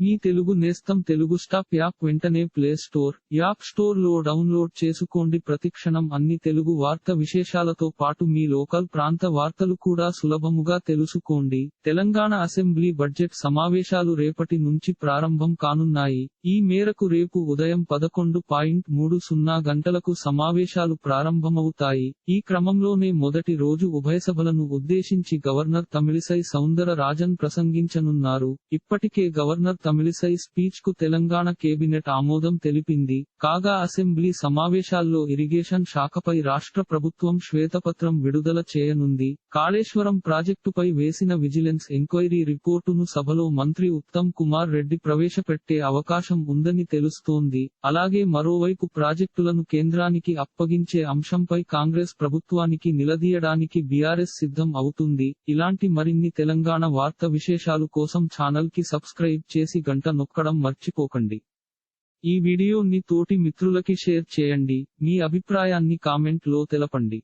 మీ తెలుగు నేస్తం Telugu stop app వెంటనే play store, app store లో డౌన్లోడ్ చేసుకోండి. ప్రతిక్షణం అన్ని తెలుగు వార్త విశేషాలతో పాటు మీ లోకల్ ప్రాంత వార్తలు కూడా సులభముగా తెలుసుకోండి. తెలంగాణ అసెంబ్లీ బడ్జెట్ సమావేశాలు రేపటి నుంచి ప్రారంభం కానున్నాయి. ఈ మేరకు రేపు ఉదయం 11:30 గంటలకు సమావేశాలు ప్రారంభమవుతాయి. ఈ క్రమంలోనే మొదటి రోజు ఉభయసభలను ఉద్దేశించి గవర్నర్ తమిళిసై సౌందర రాజన్ ప్రసంగించనున్నారు. ఇప్పటికే గవర్నర్ తమిళిసై స్పీచ్ కు తెలంగాణ కేబినెట్ ఆమోదం తెలిపింది. కాగా అసెంబ్లీ సమావేశాల్లో ఇరిగేషన్ శాఖపై రాష్ట్ర ప్రభుత్వం శ్వేతపత్రం విడుదల చేయనుంది. కాళేశ్వరం ప్రాజెక్టుపై వేసిన విజిలెన్స్ ఎంక్వైరీ రిపోర్టును సభలో మంత్రి ఉత్తమ్ కుమార్ రెడ్డి ప్రవేశపెట్టే అవకాశం ఉందని తెలుస్తోంది. అలాగే మరోవైపు ప్రాజెక్టులను కేంద్రానికి అప్పగించే అంశంపై కాంగ్రెస్ ప్రభుత్వానికి నిలదీయడానికి బీఆర్ఎస్ సిద్ధం అవుతుంది. ఇలాంటి మరిన్ని తెలంగాణ వార్త విశేషాలు కోసం ఛానల్ కి సబ్స్క్రైబ్ చేసి గంట నొక్కడం మర్చిపోకండి. ఈ వీడియోని తోటి మిత్రులకి షేర్ చేయండి. మీ అభిప్రాయాన్ని కామెంట్ లో తెలపండి.